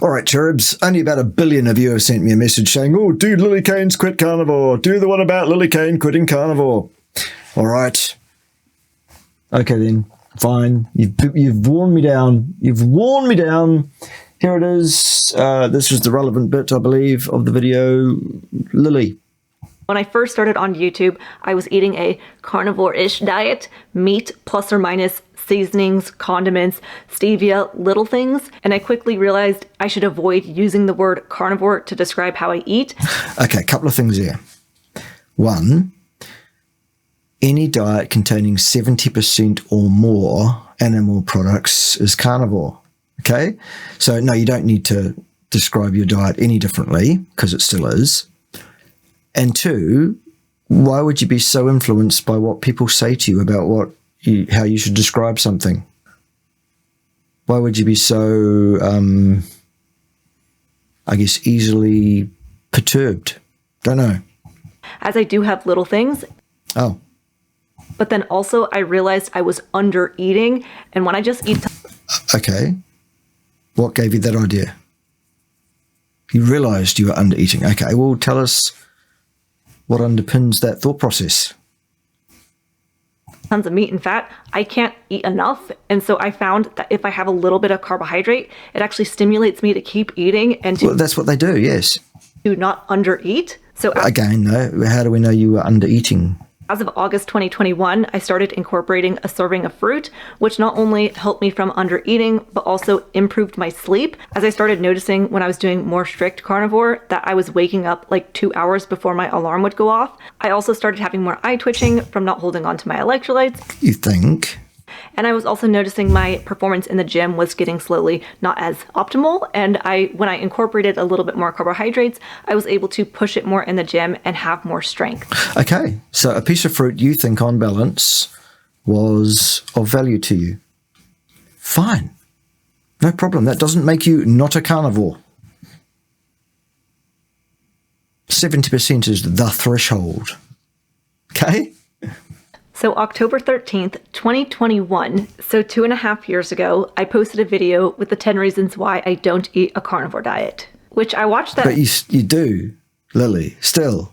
All right, cherubs, only about 1 billion of you have sent me a message saying, oh, dude, Lily Kane's quit carnivore. Do the one about Lily Kane quitting carnivore. All right. Okay, then. Fine. You've worn me down. You've worn me down. Here it is. This is the relevant bit, I believe, of the video. Lily. When I first started on YouTube, I was eating a carnivore-ish diet, meat plus or minus seasonings, condiments, stevia, little things, and I quickly realized I should avoid using the word carnivore to describe how I eat. Okay, a couple of things here. One, any diet containing 70% or more animal products is carnivore, okay? So, no, you don't need to describe your diet any differently, because it still is. And two, why would you be so influenced by what people say to you about how you should describe something? Why would you be so, I guess, easily perturbed? Don't know. As I do have little things. Oh. But then also I realized I was under eating, and when I just eat... Okay. What gave you that idea? You realized you were under eating. Okay, well, tell us what underpins that thought process. Tons of meat and fat, I can't eat enough. And so I found that if I have a little bit of carbohydrate, it actually stimulates me to keep eating and to... Well, that's what they do, yes. ...to not undereat. So again, though, how do we know you were under eating? As of August 2021, I started incorporating a serving of fruit, which not only helped me from under eating, but also improved my sleep. As I started noticing when I was doing more strict carnivore that I was waking up like 2 hours before my alarm would go off. I also started having more eye twitching from not holding on to my electrolytes. You think? And I was also noticing my performance in the gym was getting slowly not as optimal. And when I incorporated a little bit more carbohydrates, I was able to push it more in the gym and have more strength. Okay, so a piece of fruit you think on balance was of value to you. Fine. No problem. That doesn't make you not a carnivore. 70% is the threshold. Okay? So October 13th, 2021, so 2.5 years ago, I posted a video with the 10 reasons why I don't eat a carnivore diet, which I watched that... But you do, Lily, still.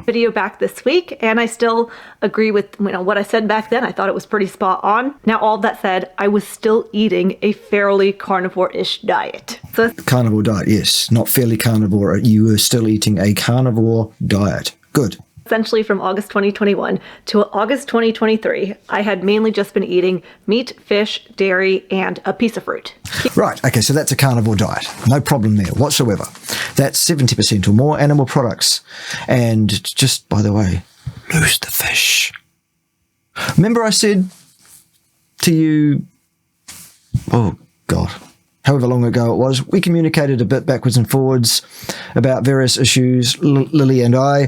...video back this week, and I still agree with what I said back then. I thought it was pretty spot on. Now, all of that said, I was still eating a fairly carnivore-ish diet. So carnivore diet, yes. Not fairly carnivore. You were still eating a carnivore diet. Good. Essentially from August 2021 to August 2023, I had mainly just been eating meat, fish, dairy, and a piece of fruit. Right, okay, so that's a carnivore diet. No problem there whatsoever. That's 70% or more animal products. And just, by the way, lose the fish. Remember I said to you, oh, God, however long ago it was, we communicated a bit backwards and forwards about various issues, Lily and I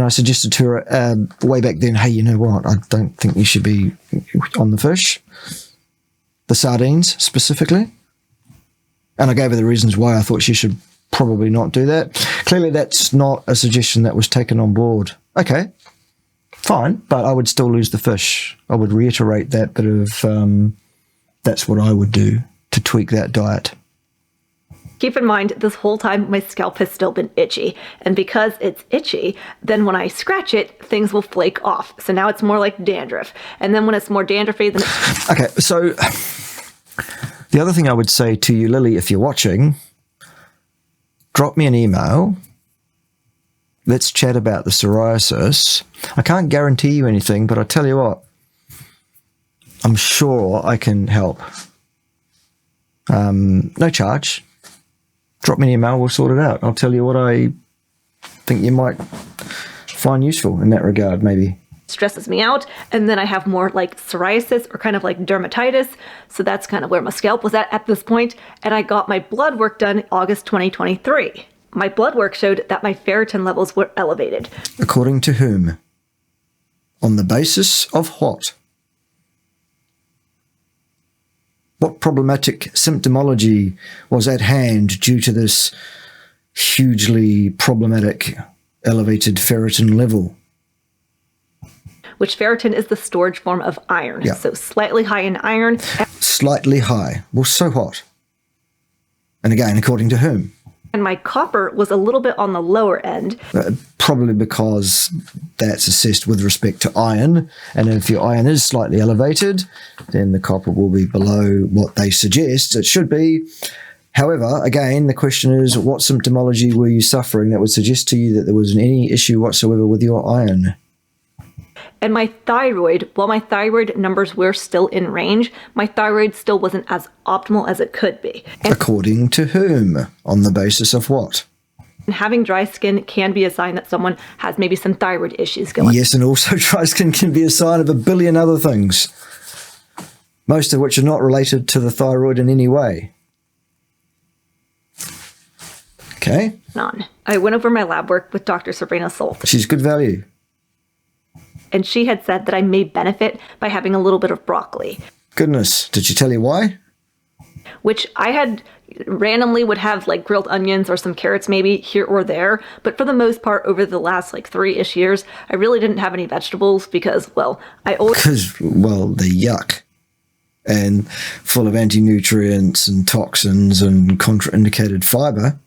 suggested to her way back then, hey, you know what, I don't think you should be on the fish, the sardines specifically. And I gave her the reasons why I thought she should probably not do that. Clearly that's not a suggestion that was taken on board. Okay, fine, but I would still lose the fish. I would reiterate that bit of, that's what I would do to tweak that diet. Keep in mind, this whole time my scalp has still been itchy, and because it's itchy, then when I scratch it, things will flake off. So now it's more like dandruff, and then when it's more dandruffy, then... Okay, so the other thing I would say to you, Lily, if you're watching, drop me an email. Let's chat about the psoriasis. I can't guarantee you anything, but I tell you what, I'm sure I can help. No charge. Drop me an email, we'll sort it out. I'll tell you what I think you might find useful in that regard, maybe. Stresses me out, and then I have more like psoriasis or kind of like dermatitis, so that's kind of where my scalp was at this point, and I got my blood work done in August 2023. My blood work showed that my ferritin levels were elevated. According to whom? On the basis of what? What problematic symptomology was at hand due to this hugely problematic elevated ferritin level? Which ferritin is the storage form of iron. Yeah. So slightly high in iron. Slightly high. Well, so what? And again, according to whom? And my copper was a little bit on the lower end. Probably because that's assessed with respect to iron. And if your iron is slightly elevated, then the copper will be below what they suggest it should be. However, again, the question is, what symptomology were you suffering that would suggest to you that there was any issue whatsoever with your iron? And my thyroid, while my thyroid numbers were still in range, my thyroid still wasn't as optimal as it could be. And according to whom? On the basis of what? having dry skin can be a sign that someone has maybe some thyroid issues going on. Yes, and also dry skin can be a sign of a billion other things, most of which are not related to the thyroid in any way. Okay. I went over my lab work with Dr. Sabrina Solt. She's good value. And she had said that I may benefit by having a little bit of broccoli. Goodness. Did she tell you why? Which I had randomly would have like grilled onions or some carrots maybe here or there. But for the most part, over the last like 3-ish years, I really didn't have any vegetables because, well, they're yuck. And full of anti-nutrients and toxins and contraindicated fiber.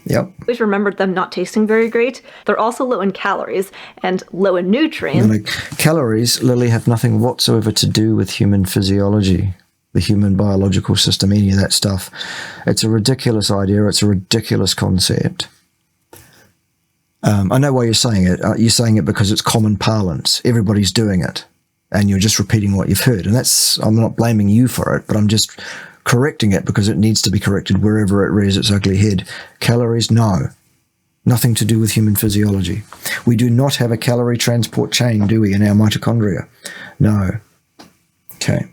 Yep. I always remembered them not tasting very great. They're also low in calories and low in nutrients. Calories, Lily, have nothing whatsoever to do with human physiology, the human biological system, any of that stuff. It's a ridiculous idea. It's a ridiculous concept. I know why you're saying it. You're saying it because it's common parlance. Everybody's doing it. And you're just repeating what you've heard. And I'm not blaming you for it, but I'm just correcting it because it needs to be corrected wherever it rears its ugly head. Calories, no. Nothing to do with human physiology. We do not have a calorie transport chain, do we, in our mitochondria? No. Okay.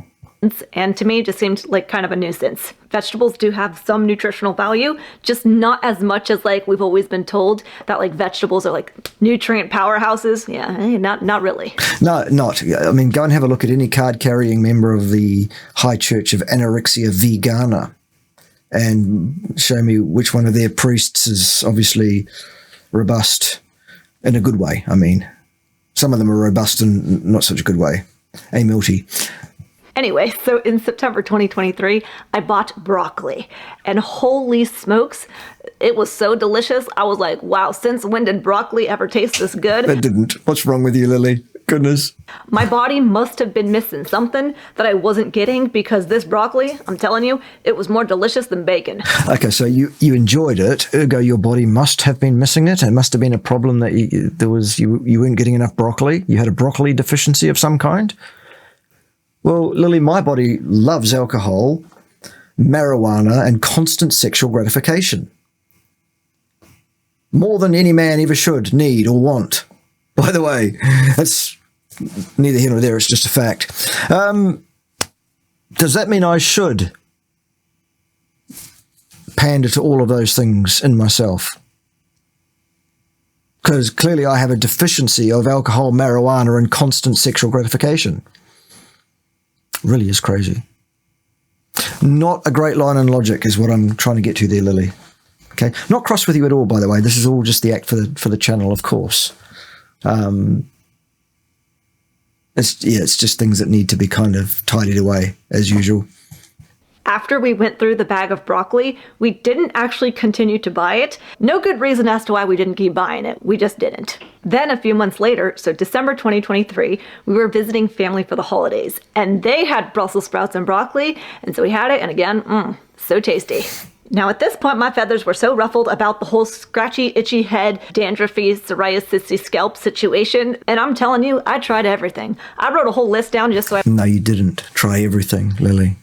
And to me, it just seemed like kind of a nuisance. Vegetables do have some nutritional value, just not as much as like we've always been told that like vegetables are like nutrient powerhouses. Yeah, not really. No, not. I mean, go and have a look at any card-carrying member of the High Church of Anorexia Vegana and show me which one of their priests is obviously robust in a good way. I mean, some of them are robust in not such a good way. A milty. Anyway, so in September 2023, I bought broccoli, and holy smokes, it was so delicious. I was like, wow, since when did broccoli ever taste this good? It didn't. What's wrong with you, Lily? Goodness. My body must have been missing something that I wasn't getting because this broccoli, I'm telling you, it was more delicious than bacon. Okay, so you enjoyed it, ergo your body must have been missing it. It must have been a problem that you weren't getting enough broccoli. You had a broccoli deficiency of some kind. Well, Lily, my body loves alcohol, marijuana, and constant sexual gratification. More than any man ever should, need, or want. By the way, that's neither here nor there, it's just a fact. Does that mean I should pander to all of those things in myself? Because clearly I have a deficiency of alcohol, marijuana, and constant sexual gratification. Really is crazy. Not a great line in logic is what I'm trying to get to there, Lily. Okay, not cross with you at all, by the way. This is all just the act for the channel, of course. It's just things that need to be kind of tidied away as usual. After we went through the bag of broccoli, we didn't actually continue to buy it. No good reason as to why we didn't keep buying it. We just didn't. Then a few months later, so December 2023, we were visiting family for the holidays, and they had Brussels sprouts and broccoli, and so we had it, and again, so tasty. Now at this point, my feathers were so ruffled about the whole scratchy, itchy head, dandruffy, psoriasis scalp situation, and I'm telling you, I tried everything. I wrote a whole list down just so I... No, you didn't try everything, Lily.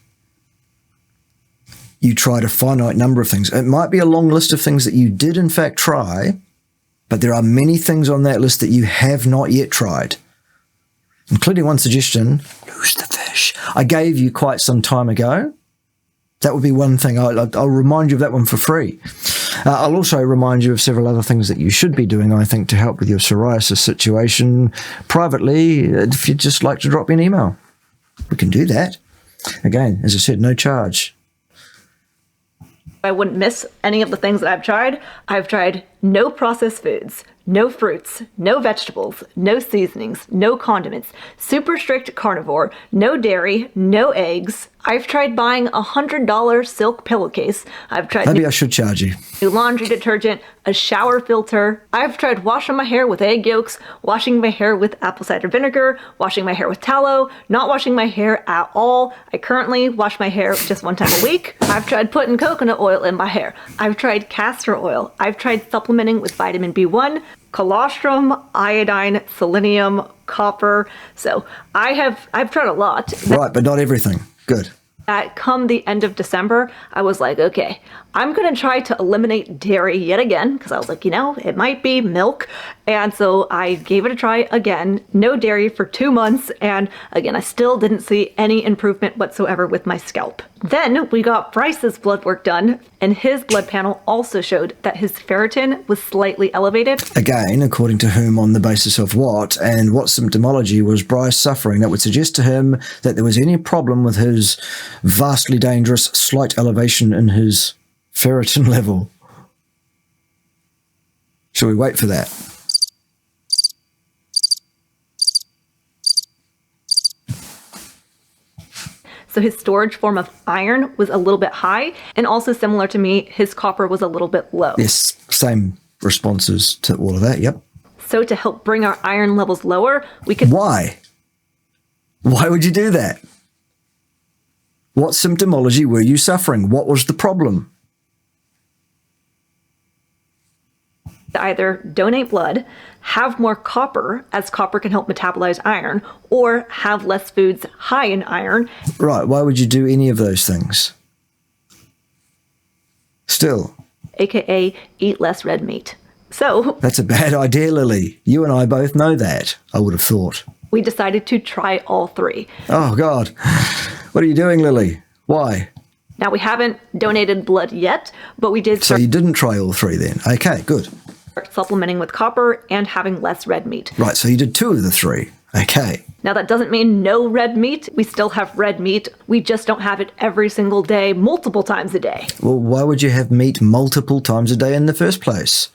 You tried a finite number of things. It might be a long list of things that you did in fact try, but there are many things on that list that you have not yet tried, including one suggestion, lose the fish, I gave you quite some time ago. That would be one thing. I'll remind you of that one for free. I'll also remind you of several other things that you should be doing, I think, to help with your psoriasis situation privately, if you'd just like to drop me an email. We can do that. Again, as I said, no charge. I wouldn't miss any of the things that I've tried. I've tried no processed foods, no fruits, no vegetables, no seasonings, no condiments, super strict carnivore, no dairy, no eggs. I've tried buying a $100 silk pillowcase. I've tried Maybe I should charge you. new laundry detergent, a shower filter. I've tried washing my hair with egg yolks, washing my hair with apple cider vinegar, washing my hair with tallow, not washing my hair at all. I currently wash my hair just one time a week. I've tried putting coconut oil in my hair. I've tried castor oil. I've tried supplementing with vitamin B1, colostrum, iodine, selenium, copper. So I've tried a lot. Right, but not everything. Good. That come the end of December, I was like, okay, I'm going to try to eliminate dairy yet again, because I was like, it might be milk. And so I gave it a try again, no dairy for 2 months. And again, I still didn't see any improvement whatsoever with my scalp. Then we got Bryce's blood work done, and his blood panel also showed that his ferritin was slightly elevated. Again, according to whom, on the basis of what, and what symptomology was Bryce suffering that would suggest to him that there was any problem with his vastly dangerous slight elevation in his ferritin level. Shall we wait for that? So his storage form of iron was a little bit high, and also similar to me, his copper was a little bit low. Yes, same responses to all of that, yep. So to help bring our iron levels lower, we could... Why? Why would you do that? What symptomology were you suffering? What was the problem? either donate blood, have more copper, as copper can help metabolize iron, or have less foods high in iron. Right, why would you do any of those things? Still. AKA eat less red meat. So that's a bad idea, Lily. You and I both know that, I would have thought. We decided to try all three. Oh, God. What are you doing, Lily? Why? Now, we haven't donated blood yet, but we did So you didn't try all three then? Okay, good. start supplementing with copper and having less red meat. Right, so you did 2 of the 3. Okay. Now, that doesn't mean no red meat. We still have red meat. We just don't have it every single day, multiple times a day. Well, why would you have meat multiple times a day in the first place?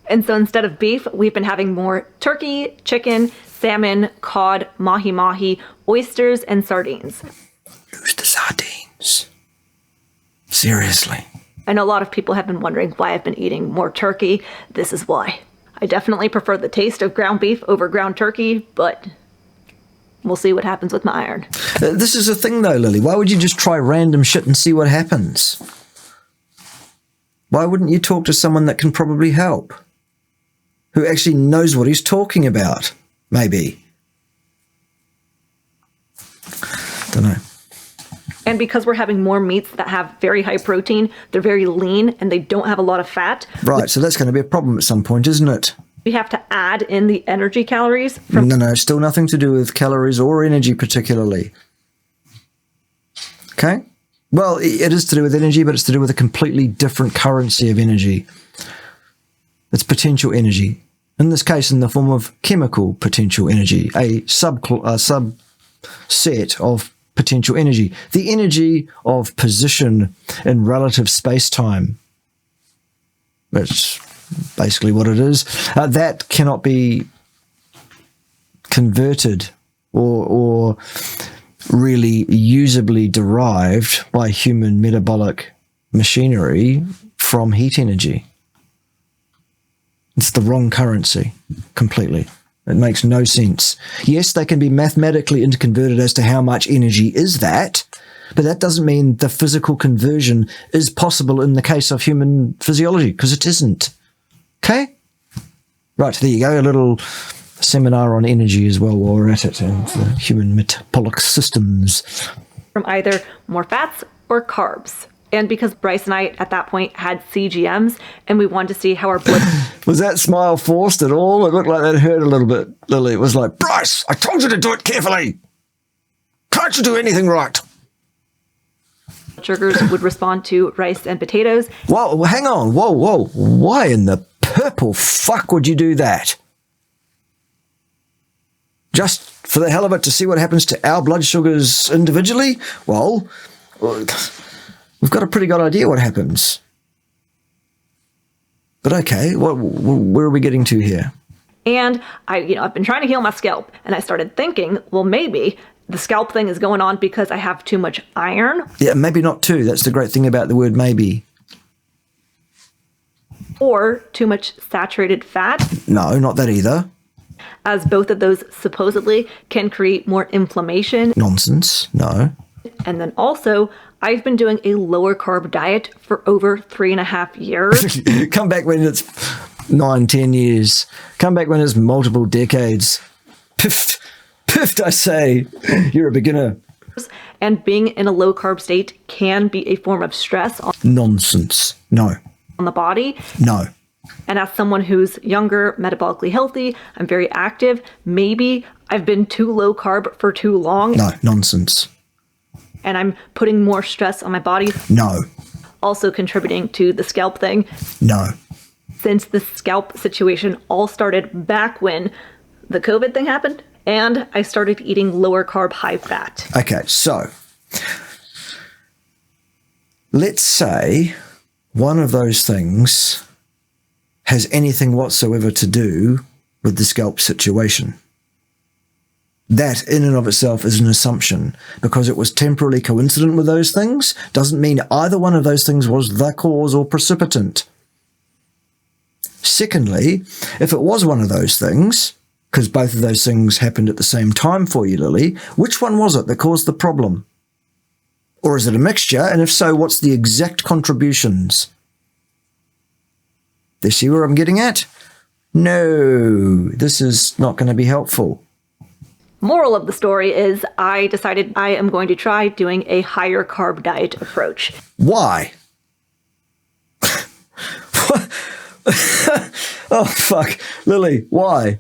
And so instead of beef, we've been having more turkey, chicken, salmon, cod, mahi-mahi, oysters, and sardines. Who's the sardines? Seriously. I know a lot of people have been wondering why I've been eating more turkey. This is why. I definitely prefer the taste of ground beef over ground turkey, but we'll see what happens with my iron. This is a thing though, Lily. Why would you just try random shit and see what happens? Why wouldn't you talk to someone that can probably help? Who actually knows what he's talking about, maybe. Don't know. And because we're having more meats that have very high protein, they're very lean, and they don't have a lot of fat. Right, so that's going to be a problem at some point, isn't it? We have to add in the energy calories. No, still nothing to do with calories or energy particularly. Okay? Well, it is to do with energy, but it's to do with a completely different currency of energy. It's potential energy. In this case, in the form of chemical potential energy, a subset of potential energy. The energy of position in relative space-time. That's basically what it is. That cannot be converted or really usably derived by human metabolic machinery from heat energy. It's the wrong currency, completely. It makes no sense. Yes, they can be mathematically interconverted as to how much energy is that, but that doesn't mean the physical conversion is possible in the case of human physiology, because it isn't. Okay? Right, there you go, a little seminar on energy as well while we're at it, and the human metabolic systems. From either more fats or carbs. And because Bryce and I, at that point, had CGMs, and we wanted to see how our blood... Was that smile forced at all? It looked like that hurt a little bit, Lily. It was like, Bryce, I told you to do it carefully. Can't you do anything right? Sugars would respond to rice and potatoes. Whoa, hang on. Whoa. Why in the purple fuck would you do that? Just for the hell of it to see what happens to our blood sugars individually? Well, we've got a pretty good idea what happens. But okay, where are we getting to here? And I've been trying to heal my scalp, and I started thinking, well, maybe the scalp thing is going on because I have too much iron. Yeah, maybe not too. That's the great thing about the word maybe. Or too much saturated fat. No, not that either. As both of those supposedly can create more inflammation. Nonsense, no. And then also, I've been doing a lower carb diet for over 3.5 years. Come back when it's 9-10 years. Come back when it's multiple decades. Piffed, I say. You're a beginner. And being in a low carb state can be a form of stress. Nonsense. No. On the body. No. And as someone who's younger, metabolically healthy, I'm very active. Maybe I've been too low carb for too long. No, nonsense. And I'm putting more stress on my body. No. Also contributing to the scalp thing. No. Since the scalp situation all started back when the COVID thing happened, and I started eating lower carb, high fat. Okay, so let's say one of those things has anything whatsoever to do with the scalp situation. That in and of itself is an assumption, because it was temporarily coincident with those things doesn't mean either one of those things was the cause or precipitant. Secondly, if it was one of those things, because both of those things happened at the same time for you, Lily, which one was it that caused the problem? Or is it a mixture? And if so, what's the exact contributions? Do you see where I'm getting at? No, this is not going to be helpful. Moral of the story is I decided I am going to try doing a higher carb diet approach. Why? Oh, fuck. Lily, why?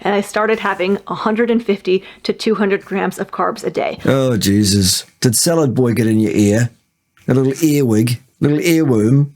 And I started having 150 to 200 grams of carbs a day. Oh, Jesus. Did Salad Boy get in your ear? A little earwig? Little earworm?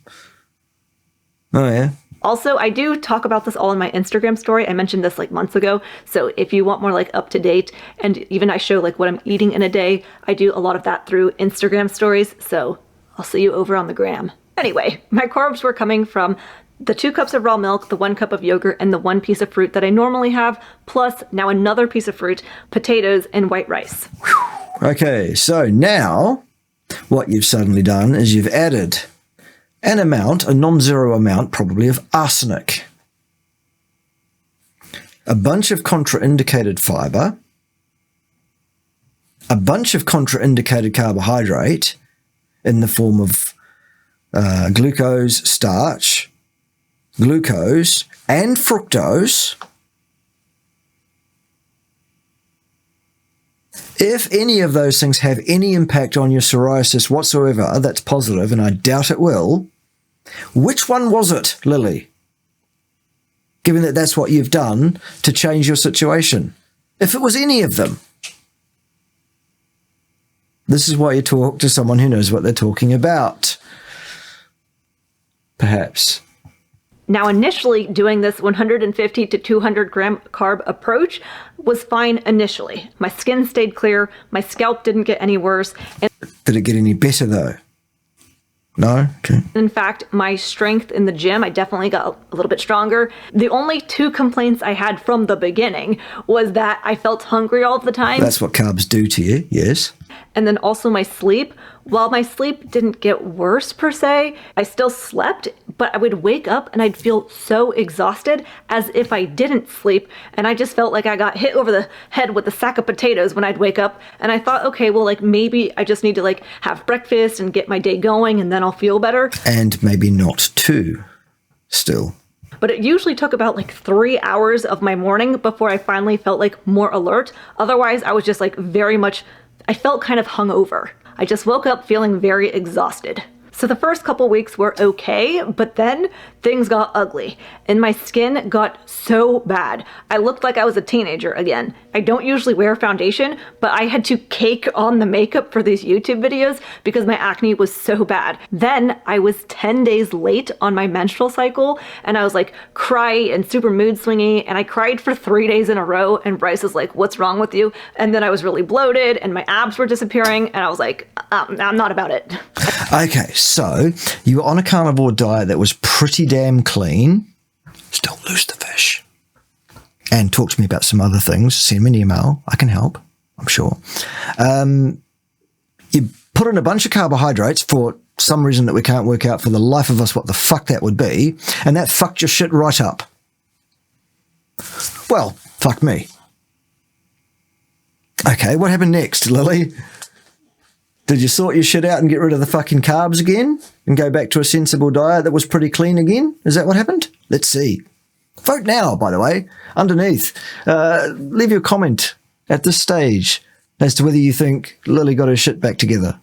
Oh, yeah. Also, I do talk about this all in my Instagram story. I mentioned this like months ago. So if you want more like up to date, and even I show like what I'm eating in a day, I do a lot of that through Instagram stories. So I'll see you over on the gram. Anyway, my carbs were coming from the 2 cups of raw milk, the 1 cup of yogurt, and the 1 piece of fruit that I normally have, plus now another piece of fruit, potatoes, and white rice. Okay, so now what you've suddenly done is you've added an amount, a non-zero amount probably, of arsenic, a bunch of contraindicated fiber, a bunch of contraindicated carbohydrate in the form of glucose, starch, glucose, and fructose. If any of those things have any impact on your psoriasis whatsoever, that's positive, and I doubt it will. Which one was it, Lily? Given that that's what you've done to change your situation. If it was any of them. This is why you talk to someone who knows what they're talking about. Perhaps. Now, initially doing this 150 to 200 gram carb approach was fine initially. My skin stayed clear, my scalp didn't get any worse. And did it get any better though? No? Okay. In fact, my strength in the gym, I definitely got a little bit stronger. The only 2 complaints I had from the beginning was that I felt hungry all the time. That's what carbs do to you, yes. And then also my sleep. While my sleep didn't get worse per se, I still slept, but I would wake up and I'd feel so exhausted as if I didn't sleep. And I just felt like I got hit over the head with a sack of potatoes when I'd wake up. And I thought, okay, well, like maybe I just need to like have breakfast and get my day going and then I'll feel better. And maybe not too, still. But it usually took about like 3 hours of my morning before I finally felt like more alert. Otherwise, I was just like I felt kind of hungover. I just woke up feeling very exhausted. So the first couple weeks were okay, but then things got ugly and my skin got so bad. I looked like I was a teenager again. I don't usually wear foundation, but I had to cake on the makeup for these YouTube videos because my acne was so bad. Then I was 10 days late on my menstrual cycle and I was like cry and super mood swingy and I cried for 3 days in a row and Bryce was like, what's wrong with you? And then I was really bloated and my abs were disappearing and I was like, I'm not about it. Okay, so you were on a carnivore diet that was pretty damn clean. Still lose the fish. And talk to me about some other things. Send me an email. I can help, I'm sure. You put in a bunch of carbohydrates for some reason that we can't work out for the life of us what the fuck that would be, and that fucked your shit right up. Well, fuck me. Okay, what happened next, Lily? Did you sort your shit out and get rid of the fucking carbs again and go back to a sensible diet that was pretty clean again? Is that what happened? Let's see. Vote now, by the way, underneath. Leave your comment at this stage as to whether you think Lily got her shit back together.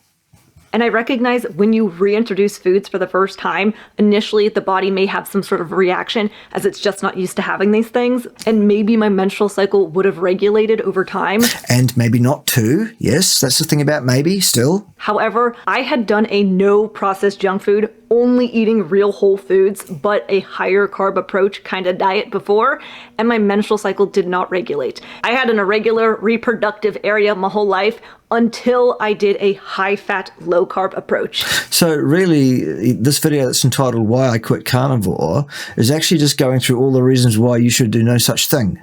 And I recognize when you reintroduce foods for the first time, initially the body may have some sort of reaction as it's just not used to having these things. And maybe my menstrual cycle would have regulated over time. And maybe not too. Yes, that's the thing about maybe still. However, I had done a no processed junk food, only eating real whole foods, but a higher carb approach kind of diet before, and my menstrual cycle did not regulate. I had an irregular reproductive area my whole life until I did a high fat, low carb approach. So really, this video that's entitled Why I Quit Carnivore is actually just going through all the reasons why you should do no such thing,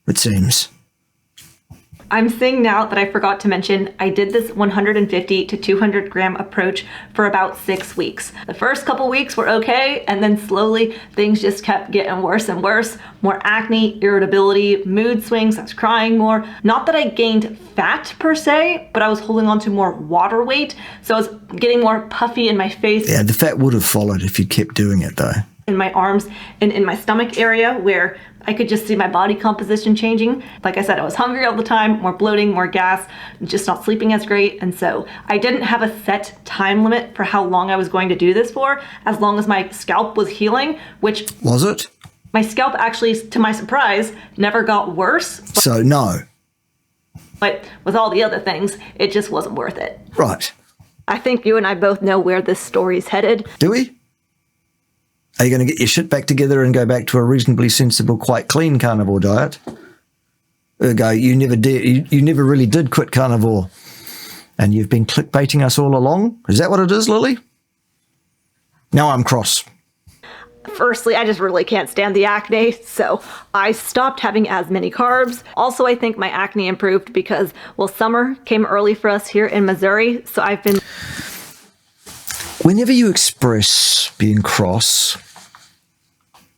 it seems. I'm seeing now that I forgot to mention, I did this 150 to 200 gram approach for about 6 weeks. The first couple weeks were okay, and then slowly things just kept getting worse and worse. More acne, irritability, mood swings, I was crying more. Not that I gained fat per se, but I was holding on to more water weight, so I was getting more puffy in my face. Yeah, the fat would have followed if you kept doing it though. In my arms and in my stomach area where I could just see my body composition changing. Like I said, I was hungry all the time, more bloating, more gas, just not sleeping as great. And so I didn't have a set time limit for how long I was going to do this for, as long as my scalp was healing, which... Was it? My scalp actually, to my surprise, never got worse. So no. But with all the other things, it just wasn't worth it. Right. I think you and I both know where this story's headed. Do we? Are you going to get your shit back together and go back to a reasonably sensible, quite clean carnivore diet? Ergo, you never did. You never really did quit carnivore, and you've been clickbaiting us all along. Is that what it is, Lily? Now I'm cross. Firstly, I just really can't stand the acne, so I stopped having as many carbs. Also, I think my acne improved because, well, summer came early for us here in Missouri, so I've been... Whenever you express being cross,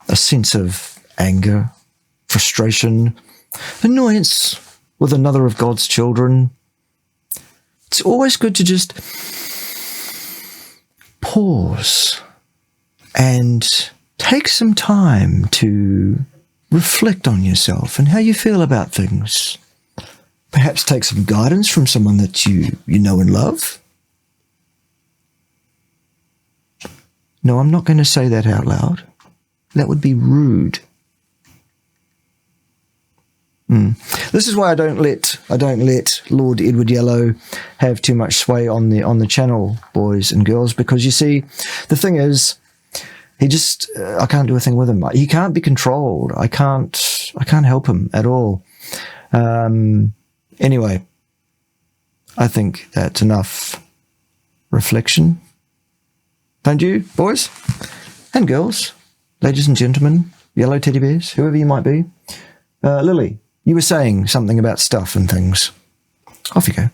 a sense of anger, frustration, annoyance with another of God's children, it's always good to just pause and take some time to reflect on yourself and how you feel about things. Perhaps take some guidance from someone that you know and love. No, I'm not going to say that out loud. That would be rude. This is why I don't let Lord Edward Yellow have too much sway on the channel, boys and girls, because you see, the thing is, I can't do a thing with him. He can't be controlled. I can't help him at all. Anyway, I think that's enough reflection. Don't you, boys and girls, ladies and gentlemen, yellow teddy bears, whoever you might be? Lily, you were saying something about stuff and things. Off you go.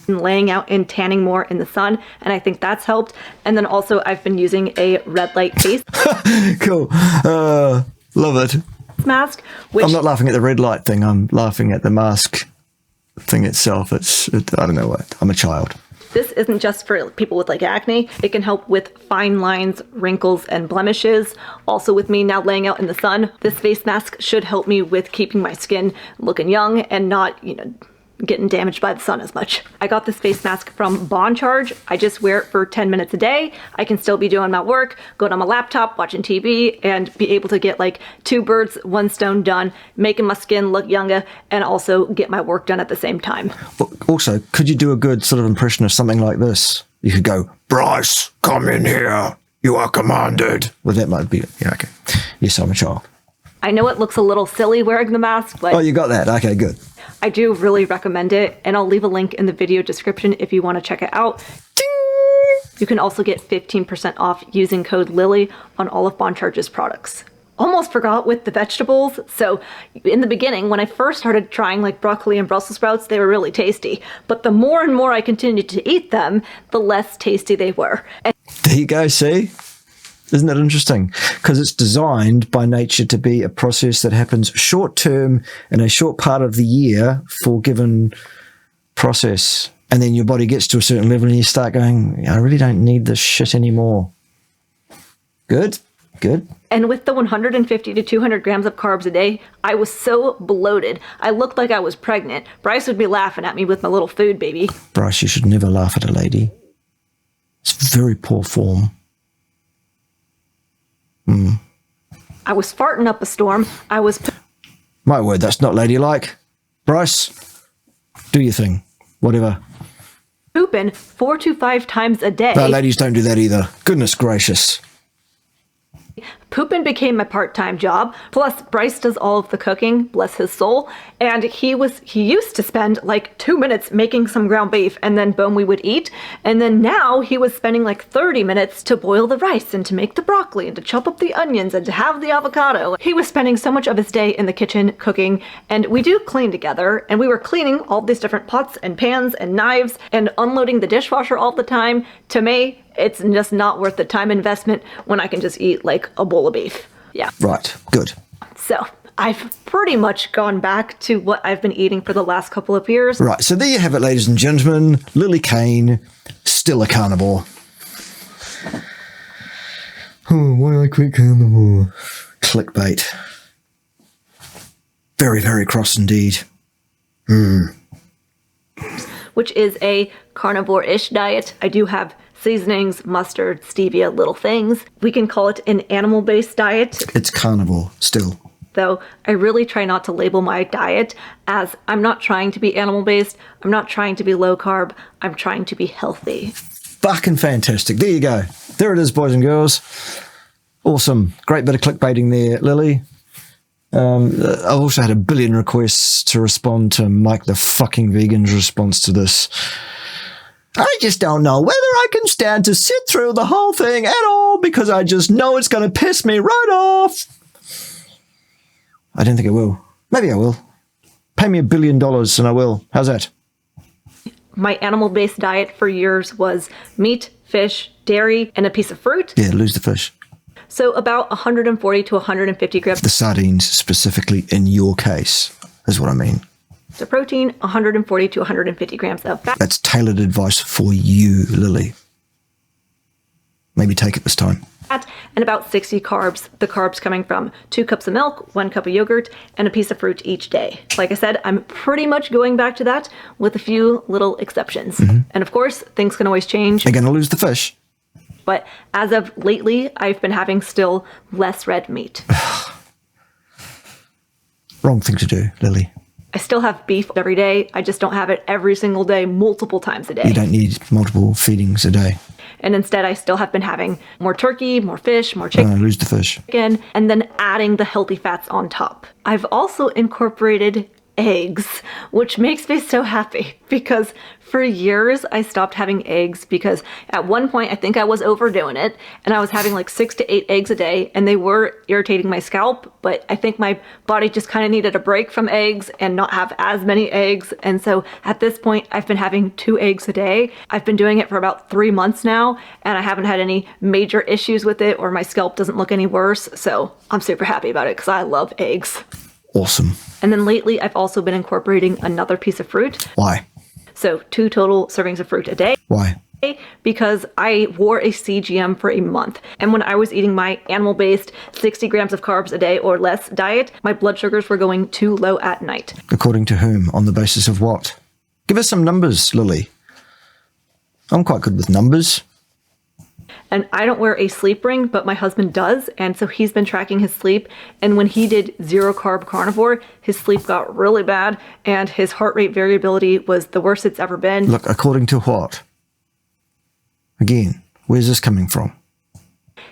Laying out and tanning more in the sun, and I think that's helped. And then also I've been using a red light face Cool. Love it. mask, which... I'm not laughing at the red light thing. I'm laughing at the mask thing itself. I don't know what. I'm a child. This isn't just for people with like acne. It can help with fine lines, wrinkles, and blemishes. Also with me now laying out in the sun, this face mask should help me with keeping my skin looking young and not, getting damaged by the sun as much. I got this face mask from Bond Charge. I just wear it for 10 minutes a day. I can still be doing my work, going on my laptop, watching TV, and be able to get like 2 birds, 1 stone done, making my skin look younger, and also get my work done at the same time. Also, could you do a good sort of impression of something like this? You could go, Bryce, come in here. You are commanded. Well, that might be it. Yeah, okay. Yes, I'm a child. I know it looks a little silly wearing the mask, but... Oh, you got that. Okay, good. I do really recommend it, and I'll leave a link in the video description if you want to check it out. You can also get 15% off using code Lily on all of Boncharge's products. Almost forgot with the vegetables. So in the beginning, when I first started trying like broccoli and Brussels sprouts, they were really tasty. But the more and more I continued to eat them, the less tasty they were. There you go, see? Isn't that interesting? Because it's designed by nature to be a process that happens short term in a short part of the year for a given process. And then your body gets to a certain level and you start going, I really don't need this shit anymore. Good. And with the 150 to 200 grams of carbs a day, I was so bloated. I looked like I was pregnant. Bryce would be laughing at me with my little food baby. Bryce, you should never laugh at a lady. It's very poor form. I was farting up a storm. My word, that's not ladylike. Bryce, do your thing. Whatever. Pooping 4 to 5 times a day. No, ladies don't do that either. Goodness gracious. Pooping became my part-time job. Plus, Bryce does all of the cooking, bless his soul. And he used to spend like 2 minutes making some ground beef and then boom, we would eat. And then now he was spending like 30 minutes to boil the rice and to make the broccoli and to chop up the onions and to have the avocado. He was spending so much of his day in the kitchen cooking, and we do clean together. And we were cleaning all these different pots and pans and knives and unloading the dishwasher all the time. To me, it's just not worth the time investment when I can just eat like a bowl of beef. Yeah. Right. Good. So I've pretty much gone back to what I've been eating for the last couple of years. Right. So there you have it, ladies and gentlemen. Lily Kane, still a carnivore. Oh, why I quit carnivore? Clickbait. Very, very cross indeed. Which is a carnivore-ish diet. I do have seasonings, mustard, stevia, little things. We can call it an animal-based diet. It's carnivore still. Though I really try not to label my diet as I'm not trying to be animal-based, I'm not trying to be low-carb, I'm trying to be healthy. Fucking fantastic. There you go. There it is, boys and girls. Awesome. Great bit of clickbaiting there, Lily. I've also had a billion requests to respond to Mike the fucking Vegan's response to this. I just don't know whether I can stand to sit through the whole thing at all because I just know it's going to piss me right off. I don't think I will. Maybe I will. Pay me $1 billion and I will. How's that? My animal-based diet for years was meat, fish, dairy, and a piece of fruit. Yeah, lose the fish. So about 140 to 150 grams. The sardines specifically in your case is what I mean. So protein, 140 to 150 grams of fat. That's tailored advice for you, Lily. Maybe take it this time. And about 60 carbs, the carbs coming from 2 cups of milk, 1 cup of yogurt, and a piece of fruit each day. Like I said, I'm pretty much going back to that with a few little exceptions. And of course, things can always change. They're going to lose the fish. But as of lately, I've been having still less red meat. Wrong thing to do, Lily. I still have beef every day. I just don't have it every single day, multiple times a day. You don't need multiple feedings a day. And instead, I still have been having more turkey, more fish, more chicken. Lose the fish. And then adding the healthy fats on top. I've also incorporated eggs, which makes me so happy because for years I stopped having eggs because at one point I think I was overdoing it and I was having like 6 to 8 eggs a day and they were irritating my scalp, but I think my body just kind of needed a break from eggs and not have as many eggs. And so at this point I've been having 2 eggs a day. I've been doing it for about 3 months now and I haven't had any major issues with it or my scalp doesn't look any worse. So I'm super happy about it because I love eggs. Awesome. And then lately, I've also been incorporating another piece of fruit. Why? So 2 total servings of fruit a day. Why? Because I wore a CGM for a month. And when I was eating my animal-based 60 grams of carbs a day or less diet, my blood sugars were going too low at night. According to whom? On the basis of what? Give us some numbers, Lily. I'm quite good with numbers. And I don't wear a sleep ring, but my husband does. And so he's been tracking his sleep. And when he did 0 carb carnivore, his sleep got really bad. And his heart rate variability was the worst it's ever been. Look, according to what? Again, where's this coming from?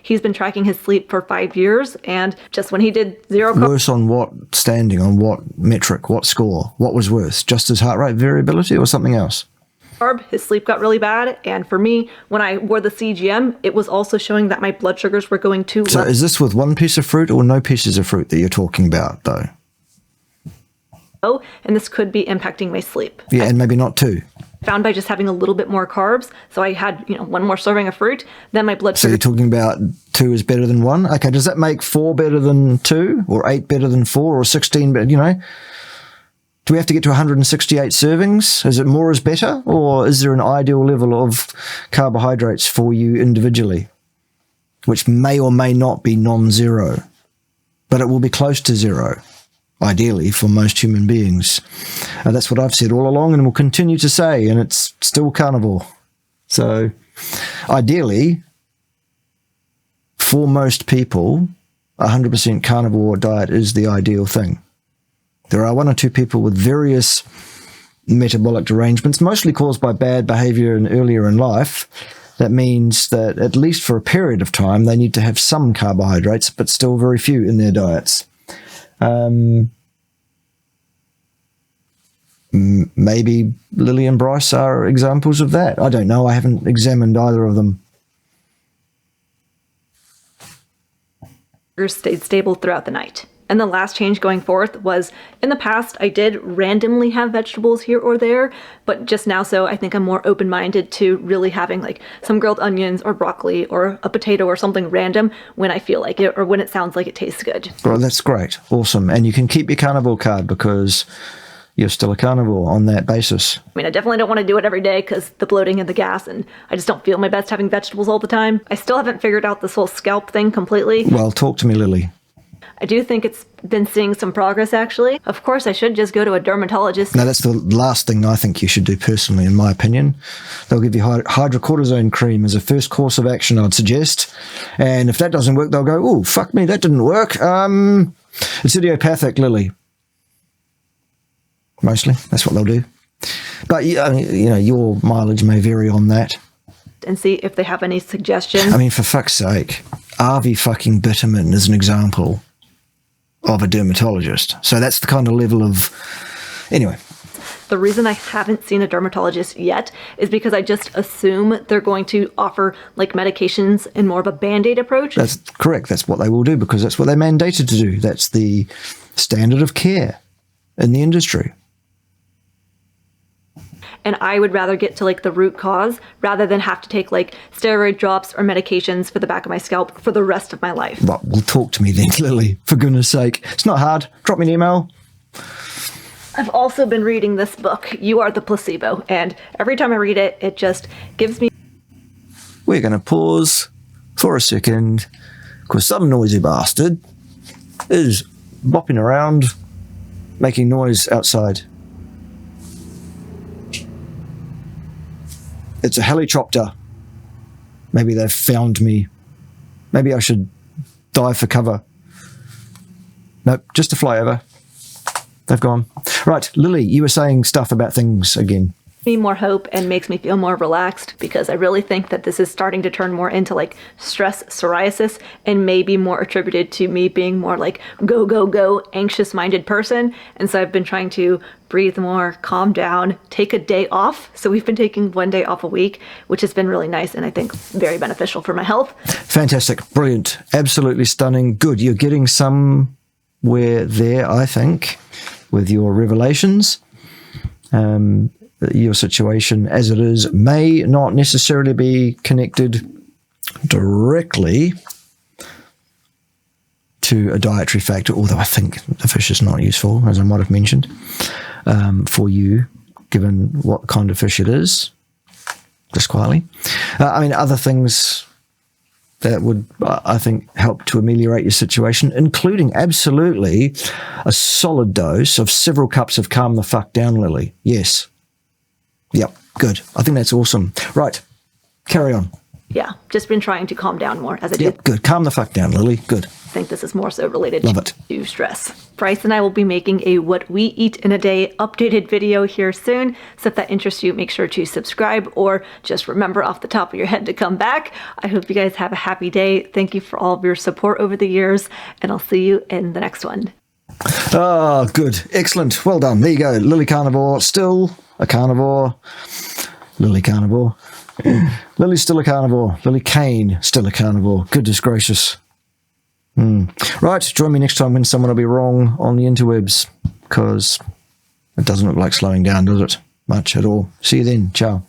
he's been tracking his sleep for 5 years, and just when he did zero carbs. Worse on what standing, on what metric, what score? What was worse? Just his heart rate variability or something else? His sleep got really bad, and for me, when I wore the CGM, it was also showing that my blood sugars were going too low. So is this with one piece of fruit or no pieces of fruit that you're talking about, though? And this could be impacting my sleep. Yeah, and maybe not two. Found by just having a little bit more carbs, so I had, one more serving of fruit, then my blood sugar. So you're talking about 2 is better than 1? Okay, does that make 4 better than 2, or 8 better than 4, or 16 better, Do we have to get to 168 servings? Is it more is better? Or is there an ideal level of carbohydrates for you individually, which may or may not be non-zero, but it will be close to zero, ideally, for most human beings. That's what I've said all along and will continue to say, and it's still carnivore. So ideally, for most people, 100% carnivore diet is the ideal thing. There are 1 or 2 people with various metabolic derangements, mostly caused by bad behavior earlier in life. That means that at least for a period of time, they need to have some carbohydrates, but still very few in their diets. Maybe Lily and Bryce are examples of that. I don't know. I haven't examined either of them. Stayed stable throughout the night. And the last change going forth was, in the past, I did randomly have vegetables here or there, but just now, so I think I'm more open-minded to really having like some grilled onions or broccoli or a potato or something random when I feel like it or when it sounds like it tastes good. Well, that's great. Awesome. And you can keep your carnivore card because you're still a carnivore on that basis. I mean, I definitely don't want to do it every day because the bloating and the gas, and I just don't feel my best having vegetables all the time. I still haven't figured out this whole scalp thing completely. Well, talk to me, Lily. I do think it's been seeing some progress, actually. Of course, I should just go to a dermatologist. No, that's the last thing I think you should do personally, in my opinion. They'll give you hydrocortisone cream as a first course of action, I'd suggest. And if that doesn't work, they'll go, oh, fuck me, that didn't work. It's idiopathic, Lily. Mostly, that's what they'll do. But, your mileage may vary on that. And see if they have any suggestions. I mean, for fuck's sake, RV fucking Bitterman is an example of a dermatologist. So that's the kind of level of... Anyway. The reason I haven't seen a dermatologist yet is because I just assume they're going to offer like medications in more of a Band-Aid approach. That's correct. That's what they will do because that's what they're mandated to do. That's the standard of care in the industry. And I would rather get to like the root cause rather than have to take like steroid drops or medications for the back of my scalp for the rest of my life. Well, talk to me then, Lily, for goodness sake. It's not hard. Drop me an email. I've also been reading this book, You Are the Placebo, and every time I read it, it just gives me... We're going to pause for a second because some noisy bastard is bopping around making noise outside. It's a helicopter. Maybe they've found me. Maybe I should dive for cover. Nope, just a flyover. They've gone. Right, Lily, you were saying stuff about things again. Me more hope and makes me feel more relaxed because I really think that this is starting to turn more into like stress psoriasis and maybe more attributed to me being more like go, anxious minded person. And so I've been trying to breathe more, calm down, take a day off. So we've been taking 1 day off a week, which has been really nice and I think very beneficial for my health. Fantastic. Brilliant. Absolutely stunning. Good. You're getting somewhere there, I think, with your revelations. Your situation as it is may not necessarily be connected directly to a dietary factor, although I think the fish is not useful, as I might have mentioned, for you, given what kind of fish it is, just quietly. Other things that would, I think, help to ameliorate your situation, including absolutely a solid dose of several cups of Calm the Fuck Down, Lily. Yes. Yep, good. I think that's awesome. Right, carry on. Yeah, just been trying to calm down more as I do. Yep, good. Calm the fuck down, Lily. Good. think this is more so related Love it. to stress. Bryce and I will be making a What We Eat in a Day updated video here soon. So if that interests you, make sure to subscribe or just remember off the top of your head to come back. I hope you guys have a happy day. Thank you for all of your support over the years, and I'll see you in the next one. Oh, good. Excellent. Well done. There you go. Lily Carnivore, still a carnivore. Lily Carnivore. Lily's still a carnivore. Lily Kane, still a carnivore. Goodness gracious. Right, join me next time when someone will be wrong on the interwebs, because it doesn't look like slowing down, does it? Much at all. See you then. Ciao.